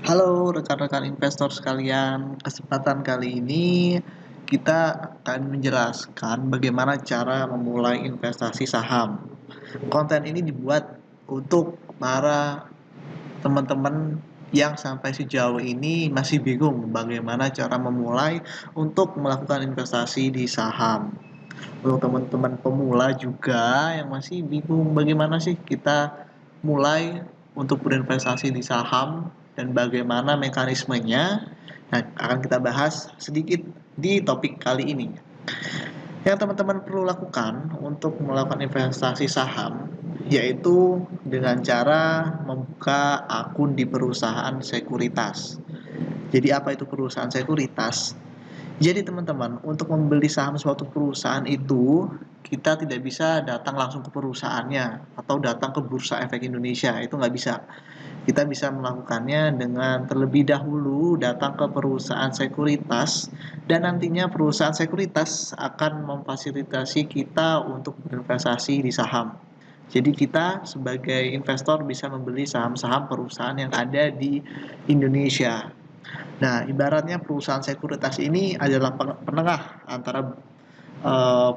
Halo rekan-rekan investor sekalian, kesempatan kali ini kita akan menjelaskan bagaimana cara memulai investasi saham. Konten ini dibuat untuk para teman-teman yang sampai sejauh ini masih bingung bagaimana cara memulai untuk melakukan investasi di saham. Untuk teman-teman pemula juga yang masih bingung bagaimana sih kita mulai untuk berinvestasi di saham dan bagaimana mekanismenya. Nah, akan kita bahas sedikit di topik kali ini. Yang teman-teman perlu lakukan untuk melakukan investasi saham yaitu dengan cara membuka akun di perusahaan sekuritas. Jadi apa itu perusahaan sekuritas? Jadi teman-teman, untuk membeli saham suatu perusahaan itu, kita tidak bisa datang langsung ke perusahaannya atau datang ke Bursa Efek Indonesia, itu nggak bisa. Kita bisa melakukannya dengan terlebih dahulu datang ke perusahaan sekuritas dan nantinya perusahaan sekuritas akan memfasilitasi kita untuk berinvestasi di saham. Jadi kita sebagai investor bisa membeli saham-saham perusahaan yang ada di Indonesia. Nah, ibaratnya perusahaan sekuritas ini adalah penengah antara eh,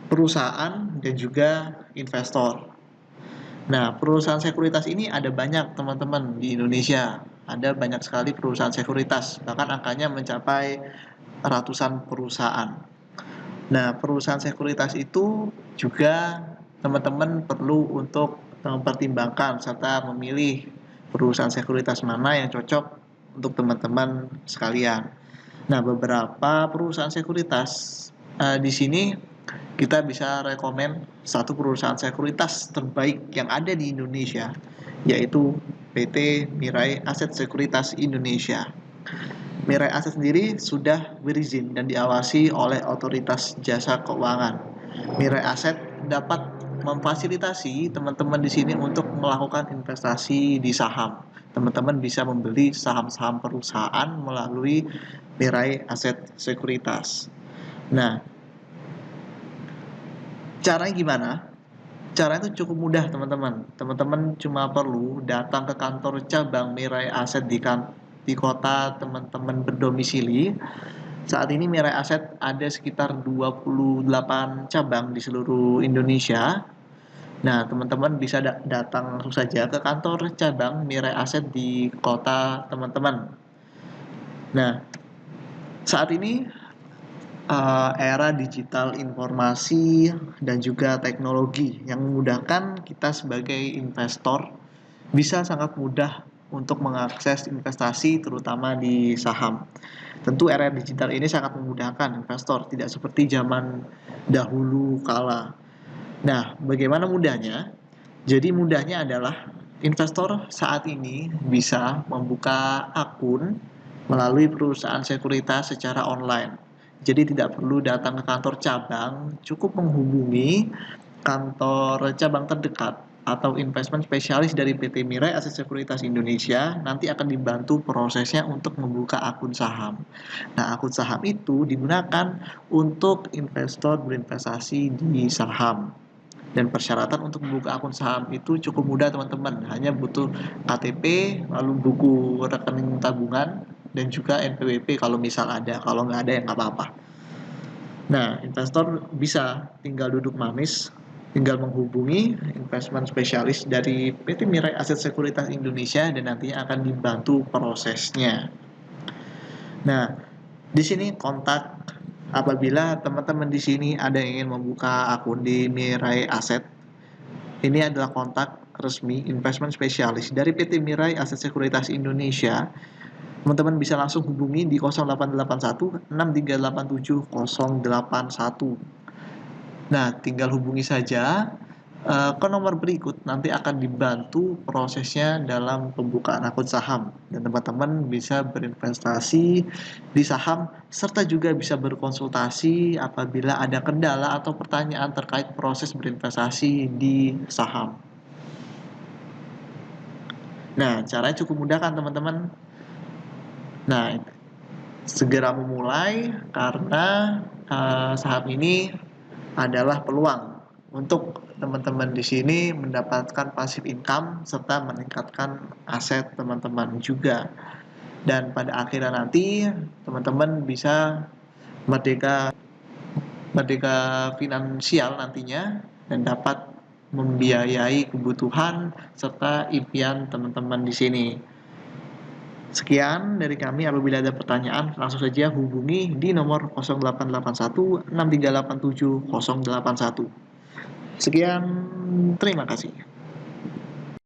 perusahaan dan juga investor. Nah, perusahaan sekuritas ini ada banyak teman-teman di Indonesia. Ada banyak sekali perusahaan sekuritas, bahkan angkanya mencapai ratusan perusahaan. Nah, perusahaan sekuritas itu juga teman-teman perlu untuk mempertimbangkan serta memilih perusahaan sekuritas mana yang cocok untuk teman-teman sekalian. Nah, beberapa perusahaan sekuritas di sini kita bisa rekomen satu perusahaan sekuritas terbaik yang ada di Indonesia, yaitu PT Mirai Aset Sekuritas Indonesia. Mirai Aset sendiri sudah berizin dan diawasi oleh Otoritas Jasa Keuangan. Mirai Aset dapat memfasilitasi teman-teman di sini untuk melakukan investasi di saham. Teman-teman bisa membeli saham-saham perusahaan melalui Mirai Aset Sekuritas. Nah, caranya gimana? Caranya itu cukup mudah teman-teman. Teman-teman cuma perlu datang ke kantor cabang Mirai Aset di kota teman-teman berdomisili. Saat ini Mirai Aset ada sekitar 28 cabang di seluruh Indonesia. Nah, teman-teman bisa datang langsung saja ke kantor cabang Mirai Aset di kota teman-teman. Nah, saat ini era digital informasi dan juga teknologi yang memudahkan kita sebagai investor bisa sangat mudah untuk mengakses investasi terutama di saham. Tentu era digital ini sangat memudahkan investor, tidak seperti zaman dahulu kala. Nah, bagaimana mudahnya? Jadi mudahnya adalah investor saat ini bisa membuka akun melalui perusahaan sekuritas secara online. Jadi tidak perlu datang ke kantor cabang, cukup menghubungi kantor cabang terdekat atau investment spesialis dari PT Mirai Aset Sekuritas Indonesia nanti akan dibantu prosesnya untuk membuka akun saham. Nah, akun saham itu digunakan untuk investor berinvestasi di saham. Dan persyaratan untuk membuka akun saham itu cukup mudah teman-teman. Hanya butuh KTP, lalu buku rekening tabungan, dan juga NPWP kalau misal ada. Kalau nggak ada ya nggak apa-apa. Nah, investor bisa tinggal duduk manis, tinggal menghubungi investment spesialis dari PT Mirai Aset Sekuritas Indonesia dan nantinya akan dibantu prosesnya. Nah, di sini kontak apabila teman-teman di sini ada yang ingin membuka akun di Mirai Aset. Ini adalah kontak resmi investment spesialis dari PT Mirai Aset Sekuritas Indonesia. Teman-teman bisa langsung hubungi di 0881 6387 081. Nah, tinggal hubungi saja ke nomor berikut, nanti akan dibantu prosesnya dalam pembukaan akun saham dan teman-teman bisa berinvestasi di saham serta juga bisa berkonsultasi apabila ada kendala atau pertanyaan terkait proses berinvestasi di saham. Nah, caranya cukup mudah kan teman-teman? Nah, segera memulai karena saham ini adalah peluang untuk teman-teman di sini mendapatkan passive income serta meningkatkan aset teman-teman juga. Dan pada akhirnya nanti teman-teman bisa merdeka merdeka finansial nantinya dan dapat membiayai kebutuhan serta impian teman-teman di sini. Sekian dari kami. Apabila ada pertanyaan, langsung saja hubungi di nomor 0881 6387 081. Sekian, terima kasih.